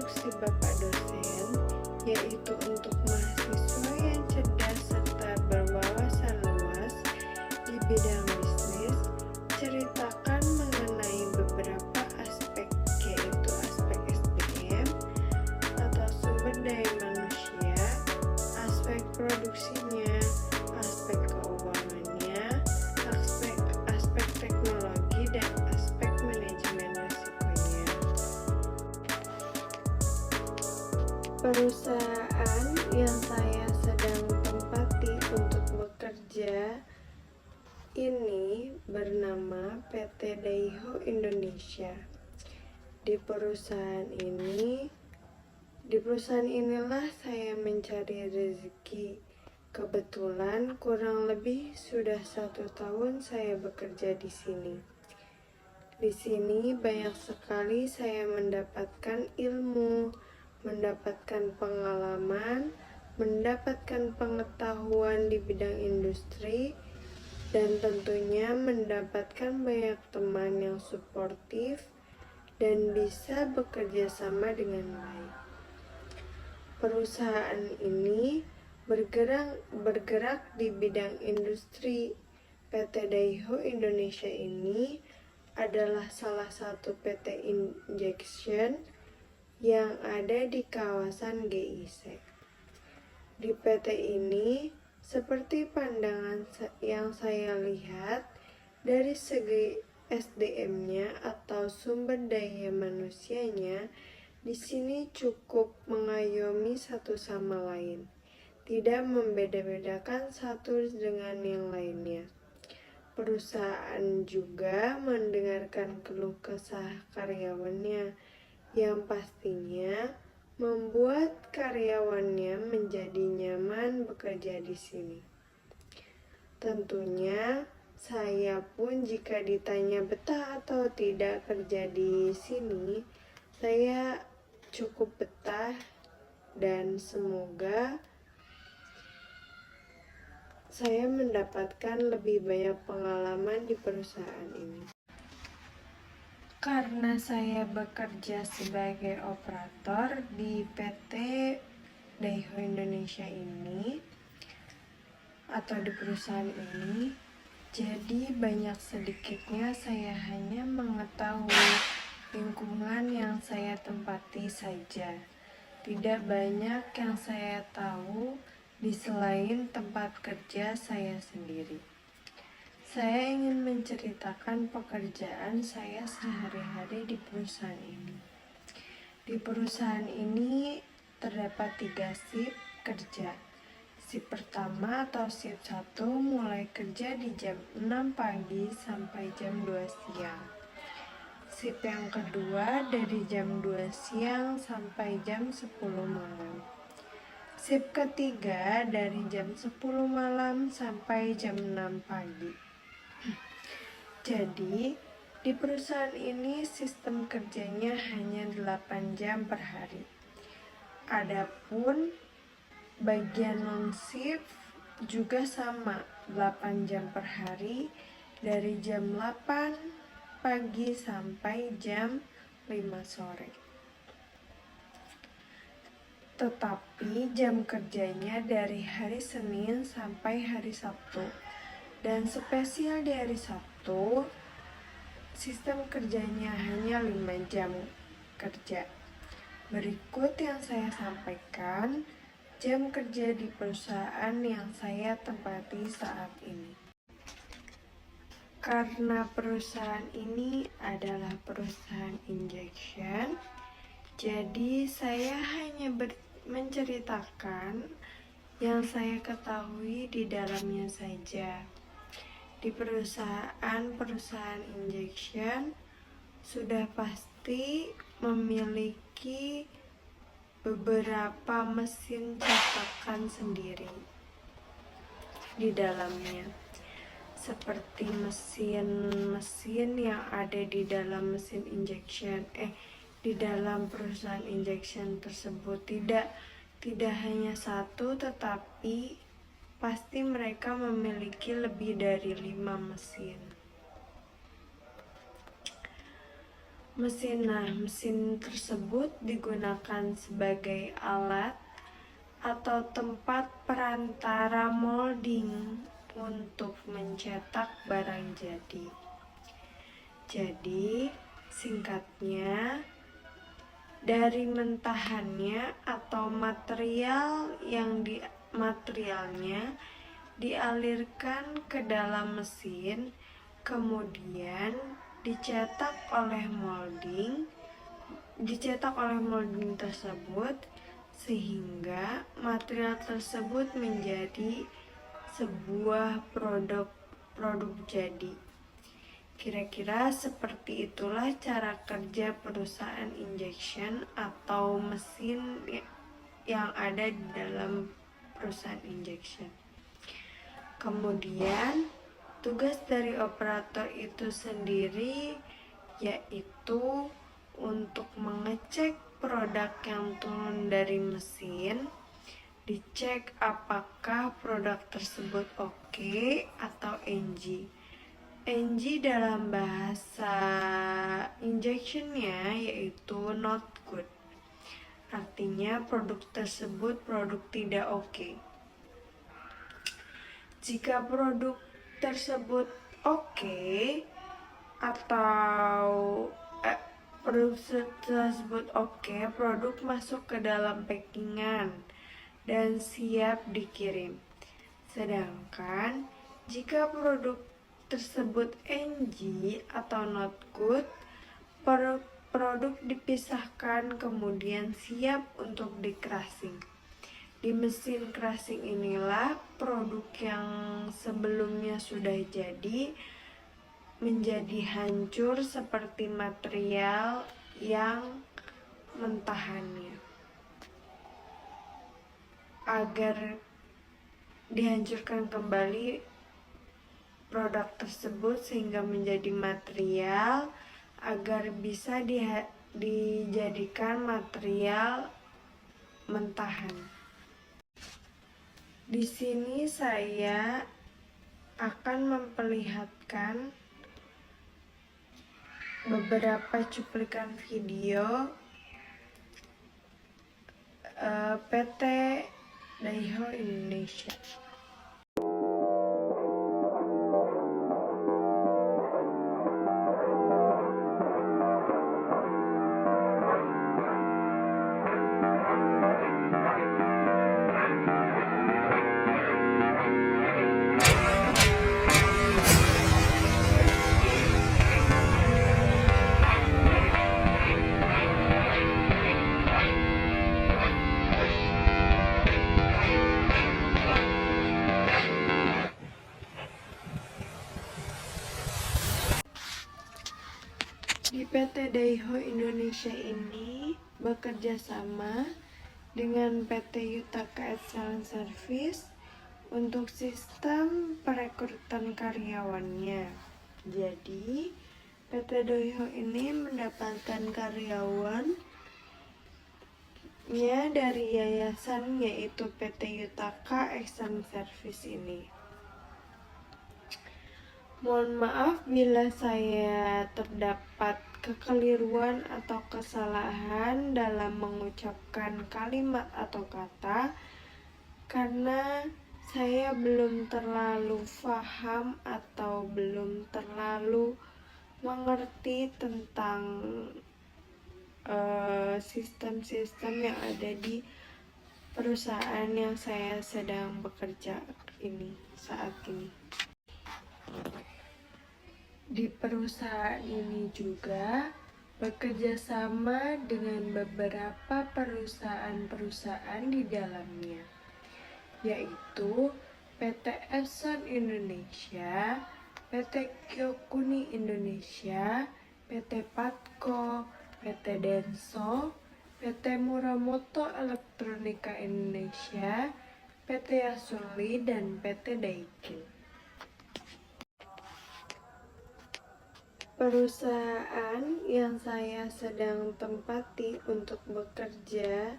instruksi Bapak dosen, yaitu untuk mahasiswa yang cerdas serta berwawasan luas di bidang bisnis, ceritakan mengenai beberapa aspek, yaitu aspek SDM atau sumber daya manusia, aspek produksinya, aspek keuangannya, aspek teknologi, dan aspek manajemen risikonya. Perusahaan yang saya sedang tempati untuk bekerja ini bernama PT Daiho Indonesia. Di perusahaan inilah saya mencari rezeki. Kebetulan kurang lebih sudah 1 tahun saya bekerja di sini. Di sini banyak sekali saya mendapatkan ilmu, mendapatkan pengalaman, mendapatkan pengetahuan di bidang industri, dan tentunya mendapatkan banyak teman yang suportif dan bisa bekerja sama dengan baik. Perusahaan ini bergerak di bidang industri. PT Daiho Indonesia ini adalah salah satu PT injection yang ada di kawasan GIC. Di PT ini, seperti pandangan yang saya lihat, dari segi SDM-nya atau sumber daya manusianya, di sini cukup mengayomi satu sama lain, tidak membeda-bedakan satu dengan yang lainnya. Perusahaan juga mendengarkan keluh kesah karyawannya, yang pastinya membuat karyawannya menjadi nyaman bekerja di sini. Tentunya saya pun jika ditanya betah atau tidak kerja di sini, saya cukup betah dan semoga saya mendapatkan lebih banyak pengalaman di perusahaan ini. Karena saya bekerja sebagai operator di PT Daiho Indonesia ini atau di perusahaan ini, jadi banyak sedikitnya saya hanya mengetahui lingkungan yang saya tempati saja. Tidak banyak yang saya tahu di selain tempat kerja saya sendiri. Saya ingin menceritakan pekerjaan saya sehari-hari di perusahaan ini. Di perusahaan ini terdapat 3 shift kerja. Shift pertama atau shift 1 mulai kerja di jam 6 pagi sampai jam 2 siang. Shift yang kedua dari jam 2 siang sampai jam 10 malam. Shift ketiga dari jam 10 malam sampai jam 6 pagi. Jadi, di perusahaan ini sistem kerjanya hanya 8 jam per hari. Adapun bagian non-shift juga sama, 8 jam per hari dari jam 8 pagi sampai jam 5 sore. Tetapi jam kerjanya dari hari Senin sampai hari Sabtu. Dan spesial di hari Sabtu, sistem kerjanya hanya 5 jam kerja. Berikut yang saya sampaikan jam kerja di perusahaan yang saya tempati saat ini. Karena perusahaan ini adalah perusahaan injection, jadi saya hanya menceritakan yang saya ketahui di dalamnya saja. Di perusahaan injection sudah pasti memiliki beberapa mesin cetakan sendiri di dalamnya, seperti mesin-mesin yang ada di dalam mesin injection di dalam perusahaan injection tersebut tidak hanya satu, tetapi pasti mereka memiliki lebih dari 5 mesin. Mesin tersebut digunakan sebagai alat atau tempat perantara molding untuk mencetak barang jadi. Jadi, singkatnya, dari mentahannya atau materialnya dialirkan ke dalam mesin, kemudian dicetak oleh molding tersebut sehingga material tersebut menjadi sebuah produk jadi. Kira-kira seperti itulah cara kerja perusahaan injection atau mesin yang ada di dalam perusahaan injection. Kemudian, tugas dari operator itu sendiri yaitu untuk mengecek produk yang turun dari mesin, dicek apakah produk tersebut oke atau NG. NG dalam bahasa injectionnya yaitu not good. Artinya produk tersebut produk tidak oke. Jika produk tersebut oke atau produk masuk ke dalam packingan dan siap dikirim. Sedangkan jika produk tersebut NG atau not good, produk dipisahkan kemudian siap untuk di-crushing. Di mesin crushing inilah produk yang sebelumnya sudah jadi menjadi hancur seperti material yang mentahannya. Agar dihancurkan kembali produk tersebut sehingga menjadi material agar bisa dijadikan material mentahan. Di sini saya akan memperlihatkan beberapa cuplikan video PT Daiho Indonesia. Di PT Daiho Indonesia ini bekerja sama dengan PT Yutaka Excellent Service untuk sistem perekrutan karyawannya. Jadi, PT Daiho ini mendapatkan karyawannya dari yayasan yaitu PT Yutaka Excellent Service ini. Mohon maaf bila saya terdapat kekeliruan atau kesalahan dalam mengucapkan kalimat atau kata karena saya belum terlalu paham atau belum terlalu mengerti tentang sistem-sistem yang ada di perusahaan yang saya sedang bekerja saat ini. Di perusahaan ini juga bekerja sama dengan beberapa perusahaan-perusahaan di dalamnya, yaitu PT Epson Indonesia, PT Kyokuni Indonesia, PT Patco, PT Denso, PT Muramoto Elektronika Indonesia, PT Yasunli, dan PT Daikin. Perusahaan yang saya sedang tempati untuk bekerja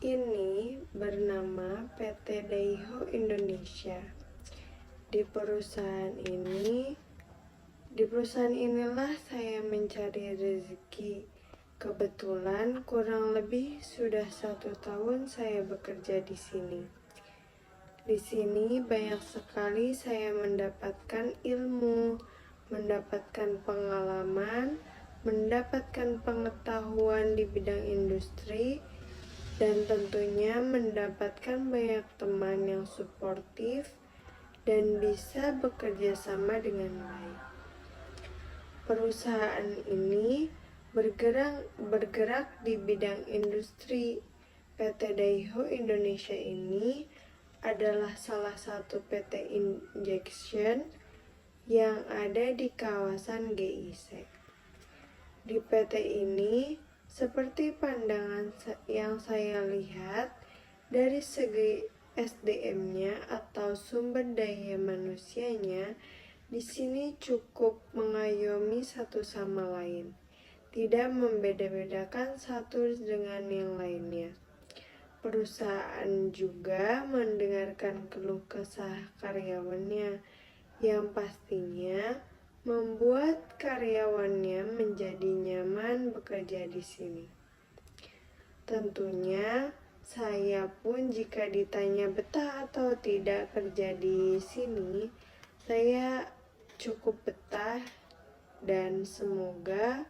ini bernama PT Daiho Indonesia. Di perusahaan ini Di perusahaan inilah saya mencari rezeki. Kebetulan kurang lebih sudah 1 tahun saya bekerja di sini. Di sini banyak sekali saya mendapatkan ilmu, mendapatkan pengalaman, mendapatkan pengetahuan di bidang industri, dan tentunya mendapatkan banyak teman yang suportif dan bisa bekerja sama dengan baik. Perusahaan ini bergerak di bidang industri. PT Daiho Indonesia ini adalah salah satu PT injection yang ada di kawasan GIC. Di PT ini, seperti pandangan yang saya lihat, dari segi SDM-nya atau sumber daya manusianya, di sini cukup mengayomi satu sama lain, tidak membeda-bedakan satu dengan yang lainnya. Perusahaan juga mendengarkan keluh kesah karyawannya, yang pastinya membuat karyawannya menjadi nyaman bekerja di sini. Tentunya saya pun jika ditanya betah atau tidak kerja di sini, saya cukup betah dan semoga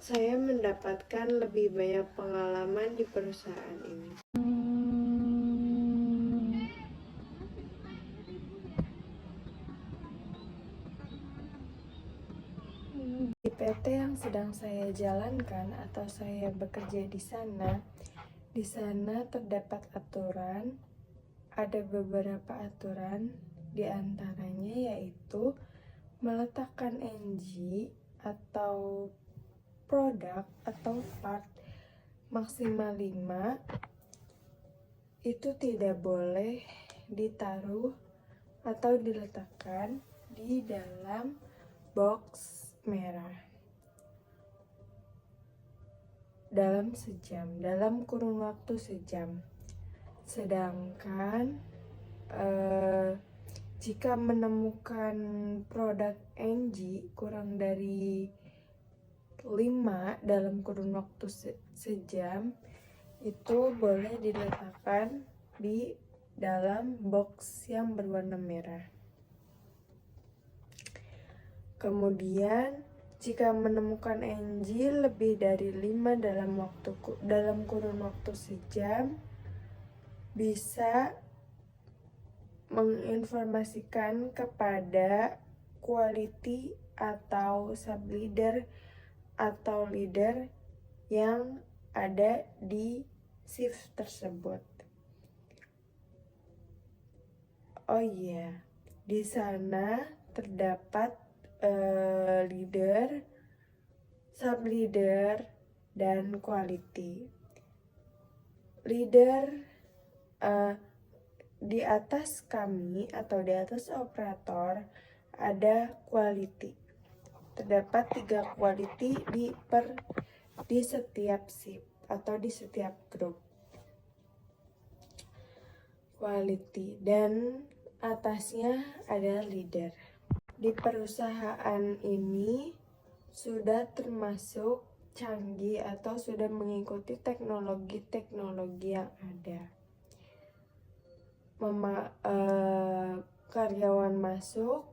saya mendapatkan lebih banyak pengalaman di perusahaan ini. Di PT yang sedang saya jalankan atau saya bekerja di sana terdapat aturan, ada beberapa aturan, di antaranya yaitu meletakkan NG atau produk atau part maksimal 5 itu tidak boleh ditaruh atau diletakkan di dalam box merah dalam kurun waktu sejam. Sedangkan jika menemukan produk NG kurang dari 5 dalam kurun waktu sejam, itu boleh diletakkan di dalam box yang berwarna merah. Kemudian jika menemukan NG lebih dari 5 dalam kurun waktu sejam, bisa menginformasikan kepada quality atau subleader atau leader yang ada di shift tersebut. Oh iya, di sana terdapat leader, subleader, dan quality. Leader di atas kami atau di atas operator ada quality. Terdapat 3 quality di setiap shift atau di setiap grup. Quality dan atasnya ada leader. Di perusahaan ini sudah termasuk canggih atau sudah mengikuti teknologi-teknologi yang ada. Karyawan masuk,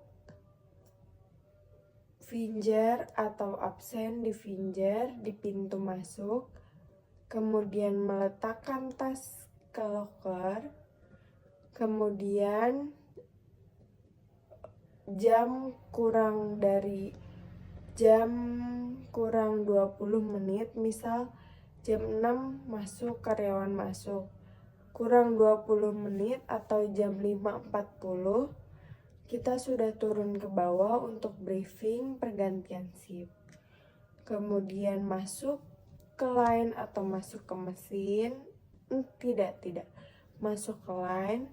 finger atau absen di finger di pintu masuk, kemudian meletakkan tas ke locker, kemudian jam kurang 20 menit, misal jam 6 masuk, karyawan masuk, kurang 20 menit atau jam 5.40 kita sudah turun ke bawah untuk briefing pergantian shift. Kemudian masuk ke line atau masuk ke mesin, tidak, masuk ke line.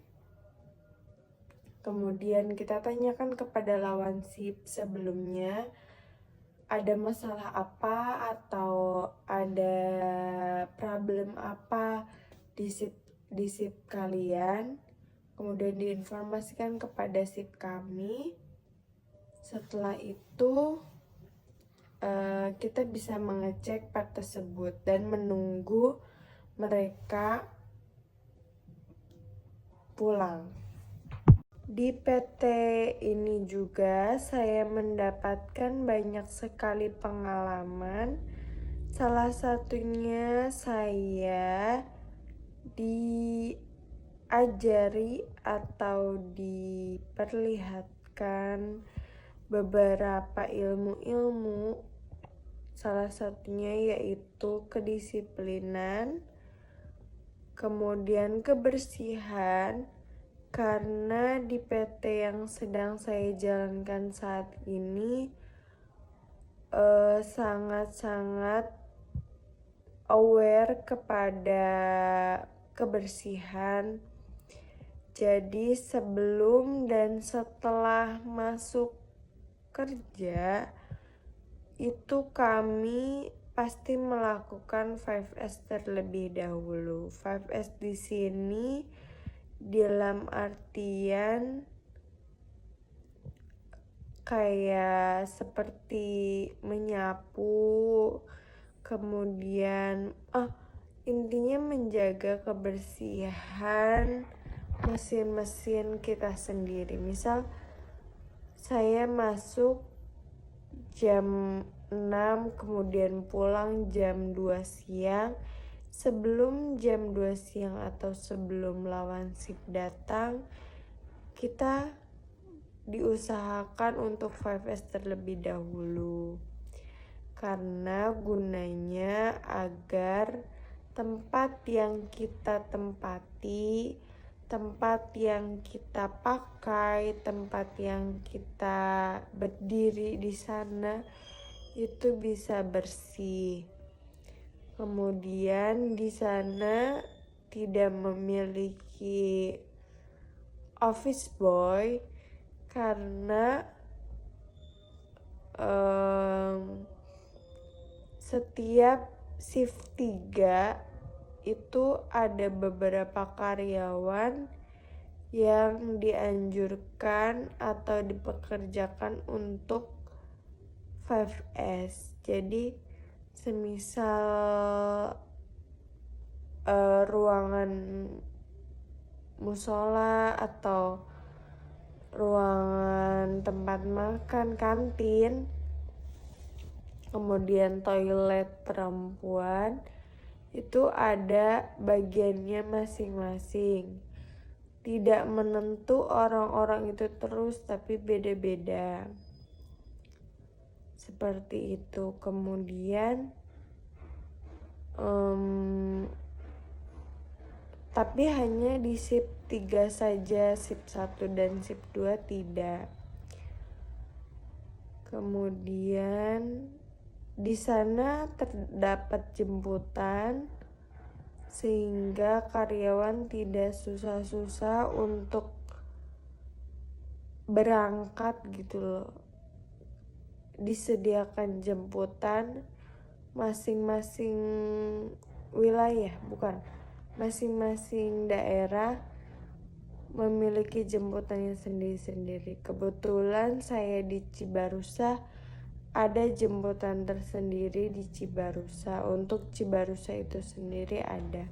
Kemudian kita tanyakan kepada lawan shift sebelumnya, ada masalah apa atau ada problem apa di shift kalian. Kemudian diinformasikan kepada shift kami. Setelah itu kita bisa mengecek part tersebut dan menunggu mereka pulang. Di PT ini juga saya mendapatkan banyak sekali pengalaman. Salah satunya saya diajari atau diperlihatkan beberapa ilmu-ilmu. Salah satunya yaitu kedisiplinan, kemudian kebersihan, karena di PT yang sedang saya jalankan saat ini sangat-sangat aware kepada kebersihan. Jadi sebelum dan setelah masuk kerja itu kami pasti melakukan 5S terlebih dahulu. 5S di sini dalam artian kayak seperti menyapu, kemudian intinya menjaga kebersihan mesin-mesin kita sendiri. Misal saya masuk jam 6 kemudian pulang jam 2 siang. Sebelum jam 2 siang atau sebelum lawan shift datang, kita diusahakan untuk 5S terlebih dahulu. Karena gunanya agar tempat yang kita tempati, tempat yang kita pakai, tempat yang kita berdiri di sana itu bisa bersih. Kemudian di sana tidak memiliki office boy karena setiap shift 3 itu ada beberapa karyawan yang dianjurkan atau dipekerjakan untuk 5S. Jadi semisal ruangan musola atau ruangan tempat makan, kantin, kemudian toilet perempuan, itu ada bagiannya masing-masing. Tidak menentu orang-orang itu terus, tapi beda-beda. Seperti itu. Kemudian tapi hanya di shift 3 saja, shift 1 dan shift 2 tidak. Kemudian di sana terdapat jemputan sehingga karyawan tidak susah-susah untuk berangkat gitu loh. Disediakan jemputan masing-masing wilayah, masing-masing daerah memiliki jemputannya sendiri-sendiri. Kebetulan saya di Cibarusa ada jemputan tersendiri di Cibarusa. Untuk Cibarusa itu sendiri ada.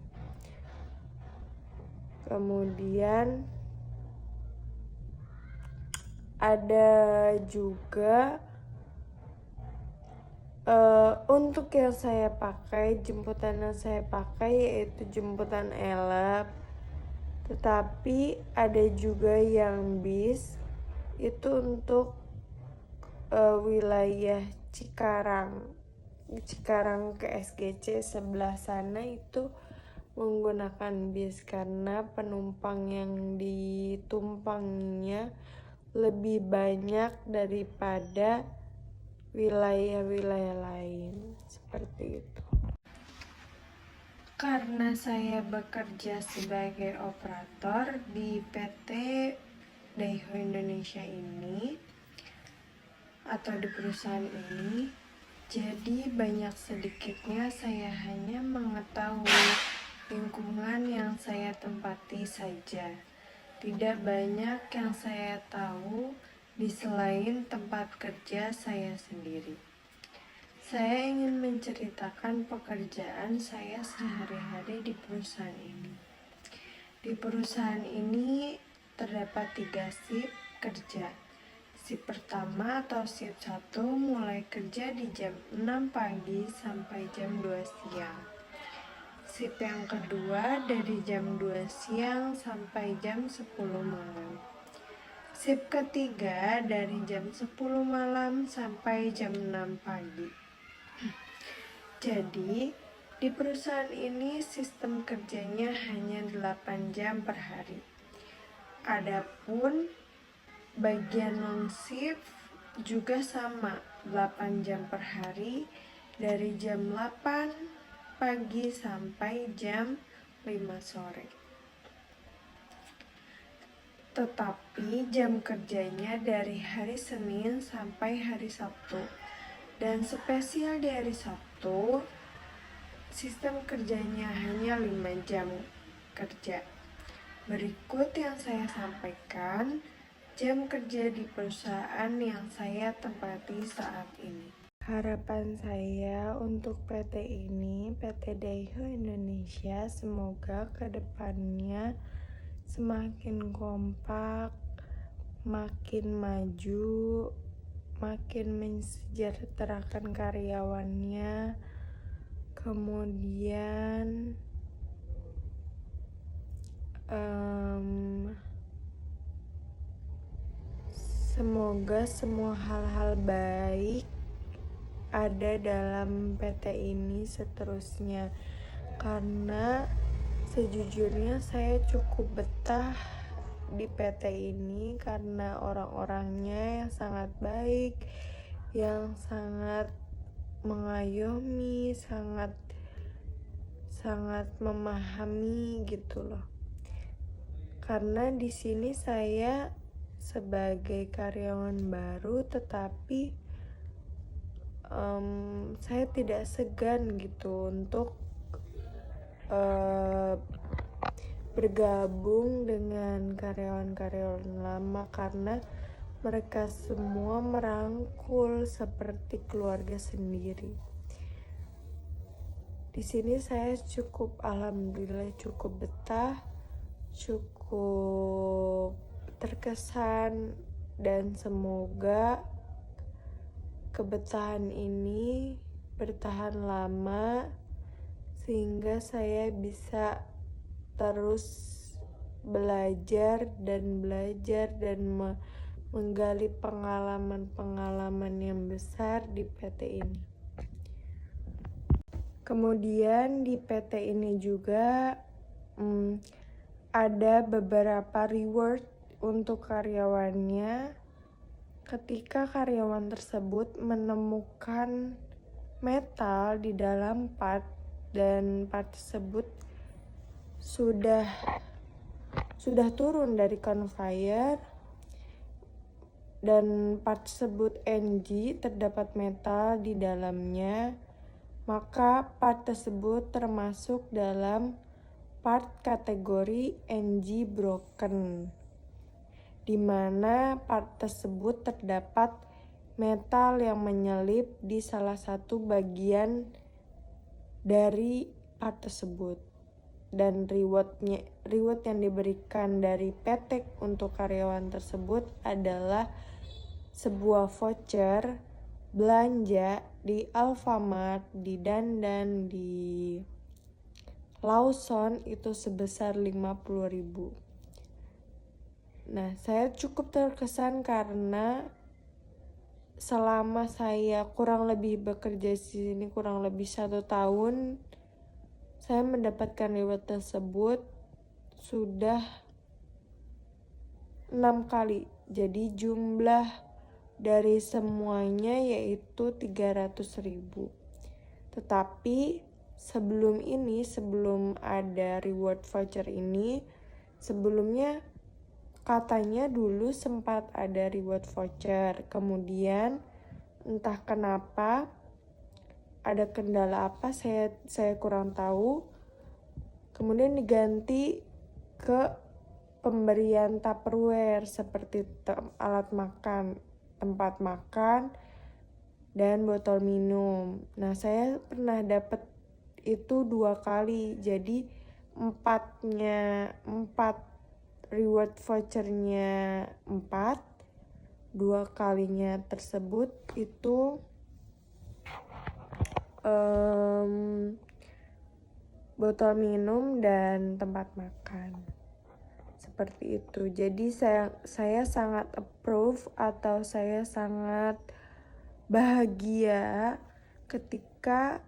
Kemudian ada juga untuk yang saya pakai, jemputan yang saya pakai yaitu jemputan elep. Tetapi ada juga yang bis, itu untuk wilayah Cikarang ke SGC sebelah sana itu menggunakan bis karena penumpang yang ditumpanginya lebih banyak daripada wilayah-wilayah lain. Seperti itu. Karena saya bekerja sebagai operator di PT Daiho Indonesia ini atau di perusahaan ini, jadi banyak sedikitnya saya hanya mengetahui lingkungan yang saya tempati saja. Tidak banyak yang saya tahu di selain tempat kerja saya sendiri. Saya ingin menceritakan pekerjaan saya sehari-hari di perusahaan ini. Di perusahaan ini terdapat 3 shift kerja. Shift pertama atau shift 1 mulai kerja di jam 6 pagi sampai jam 2 siang. Shift yang kedua dari jam 2 siang sampai jam 10 malam. Shift ketiga dari jam 10 malam sampai jam 6 pagi. Jadi, di perusahaan ini sistem kerjanya hanya 8 jam per hari. Adapun bagian non-shift juga sama, 8 jam per hari dari jam 8 pagi sampai jam 5 sore. Tetapi jam kerjanya dari hari Senin sampai hari Sabtu. Dan spesial di hari Sabtu, sistem kerjanya hanya 5 jam kerja. Berikut yang saya sampaikan, jam kerja di perusahaan yang saya tempati saat ini. Harapan saya untuk PT ini, PT Daiho Indonesia, semoga kedepannya semakin kompak, makin maju, makin mensejahterakan karyawannya, kemudian semoga semua hal-hal baik ada dalam PT ini seterusnya, karena sejujurnya saya cukup betah di PT ini karena orang-orangnya yang sangat baik, yang sangat mengayomi, sangat memahami gitu loh. Karena di sini saya sebagai karyawan baru, tetapi saya tidak segan gitu untuk bergabung dengan karyawan-karyawan lama, karena mereka semua merangkul seperti keluarga sendiri. Di sini saya alhamdulillah cukup betah, cukup terkesan, dan semoga kebetahan ini bertahan lama sehingga saya bisa terus belajar dan menggali pengalaman yang besar di PT ini. Kemudian di PT ini juga ada beberapa reward untuk karyawannya ketika karyawan tersebut menemukan metal di dalam part, dan part tersebut sudah turun dari conveyor, dan part tersebut NG, terdapat metal di dalamnya, maka part tersebut termasuk dalam part kategori NG broken, di mana part tersebut terdapat metal yang menyelip di salah satu bagian dari part tersebut. Dan reward yang diberikan dari PT untuk karyawan tersebut adalah sebuah voucher belanja di Alfamart, di Dandan, di Lawson itu sebesar 50.000. Nah, saya cukup terkesan karena selama saya kurang lebih bekerja di sini kurang lebih 1 tahun, saya mendapatkan reward tersebut sudah 6 kali. Jadi jumlah dari semuanya yaitu 300.000. Tetapi sebelum ada reward voucher ini, sebelumnya katanya dulu sempat ada reward voucher. Kemudian entah kenapa, ada kendala apa, saya kurang tahu. Kemudian diganti ke pemberian Tupperware seperti alat makan, tempat makan, dan botol minum. Nah, saya pernah dapat itu 2 kali, jadi 4 reward vouchernya 4, 2 kalinya tersebut itu botol minum dan tempat makan. Seperti itu. Jadi saya sangat approve atau saya sangat bahagia ketika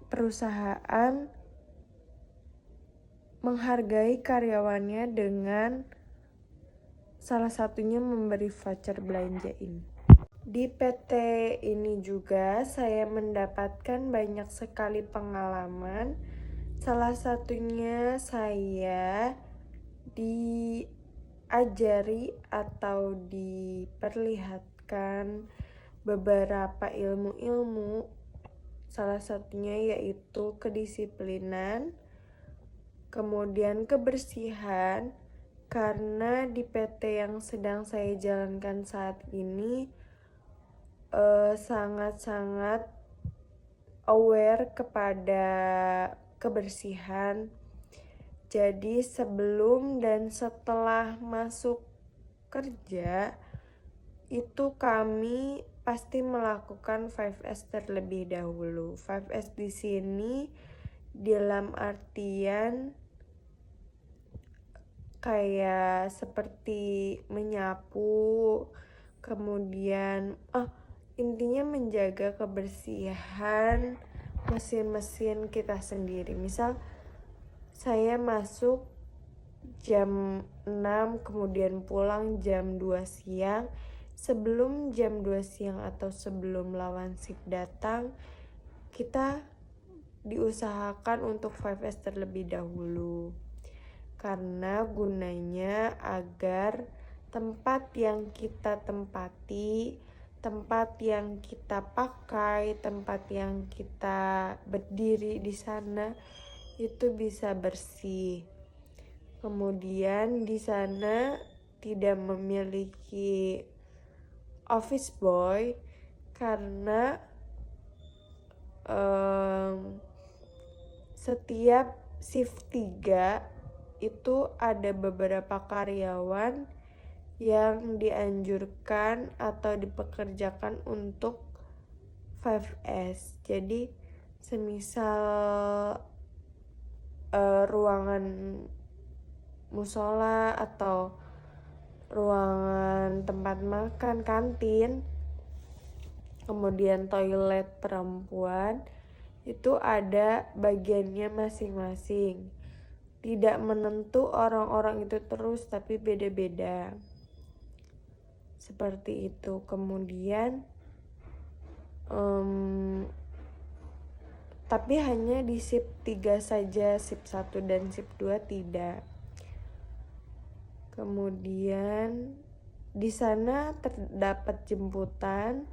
perusahaan menghargai karyawannya dengan salah satunya memberi voucher belanja ini. Di PT ini juga saya mendapatkan banyak sekali pengalaman. Salah satunya saya diajari atau diperlihatkan beberapa ilmu-ilmu. Salah satunya yaitu kedisiplinan, kemudian kebersihan, karena di PT yang sedang saya jalankan saat ini sangat-sangat aware kepada kebersihan. Jadi sebelum dan setelah masuk kerja itu kami pasti melakukan 5S terlebih dahulu. 5S di sini dalam artian kayak seperti menyapu, kemudian intinya menjaga kebersihan mesin-mesin kita sendiri. Misal saya masuk jam 6 kemudian pulang jam 2 siang. Sebelum jam 2 siang atau sebelum lawan shift datang, kita diusahakan untuk 5S terlebih dahulu. Karena gunanya agar tempat yang kita tempati, tempat yang kita pakai, tempat yang kita berdiri di sana itu bisa bersih. Kemudian di sana tidak memiliki office boy karena setiap shift 3 itu ada beberapa karyawan yang dianjurkan atau dipekerjakan untuk 5S. Jadi semisal ruangan musola atau ruangan tempat makan, kantin, kemudian toilet perempuan, itu ada bagiannya masing-masing. Tidak menentu orang-orang itu terus, tapi beda-beda. Seperti itu. Kemudian tapi hanya di shift 3 saja, shift 1 dan shift 2 tidak. Kemudian di sana terdapat jemputan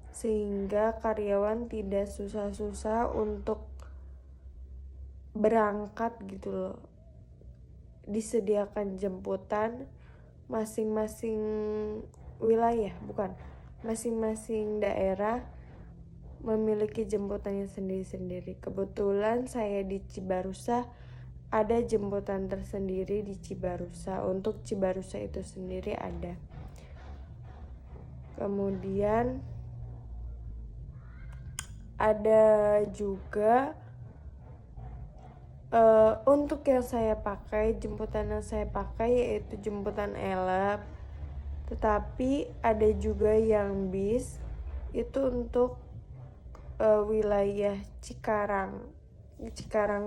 sehingga karyawan tidak susah-susah untuk berangkat gitu loh. Disediakan jemputan masing-masing wilayah, masing-masing daerah memiliki jemputannya sendiri-sendiri. Kebetulan saya di Cibarusa ada jemputan tersendiri di Cibarusa. Untuk Cibarusa itu sendiri ada. Kemudian ada juga untuk yang saya pakai, jemputan yang saya pakai yaitu jemputan elep. Tetapi ada juga yang bis, itu untuk wilayah Cikarang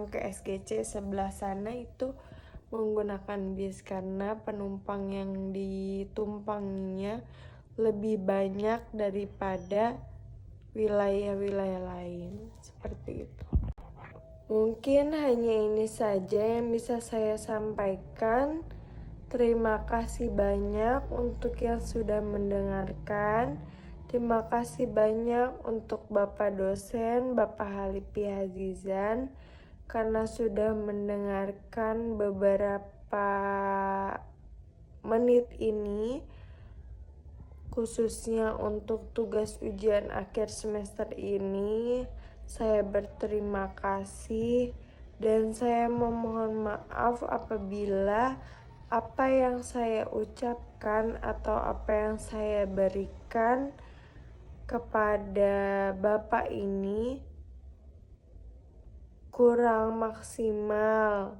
ke SGC sebelah sana itu menggunakan bis karena penumpang yang ditumpanginya lebih banyak daripada wilayah-wilayah lain. Seperti itu. Mungkin hanya ini saja yang bisa saya sampaikan. Terima kasih banyak untuk yang sudah mendengarkan. Terima kasih banyak untuk Bapak dosen, Bapak Halipi Hazizan, karena sudah mendengarkan beberapa menit ini, khususnya untuk tugas ujian akhir semester ini. Saya berterima kasih dan saya memohon maaf apabila apa yang saya ucapkan atau apa yang saya berikan kepada Bapak ini kurang maksimal,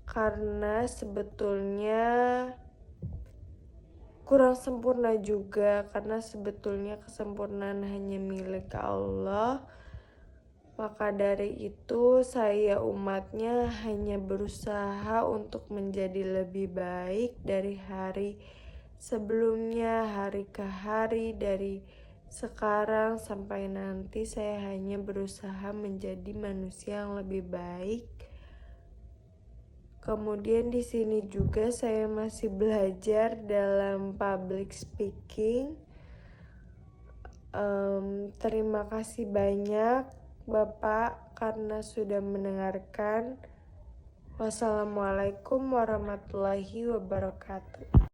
karena sebetulnya kurang sempurna juga, karena sebetulnya kesempurnaan hanya milik Allah. Maka dari itu saya umatnya hanya berusaha untuk menjadi lebih baik dari hari sebelumnya, hari ke hari, dari sekarang sampai nanti saya hanya berusaha menjadi manusia yang lebih baik. Kemudian di sini juga saya masih belajar dalam public speaking. Terima kasih banyak Bapak karena sudah mendengarkan. Wassalamualaikum warahmatullahi wabarakatuh.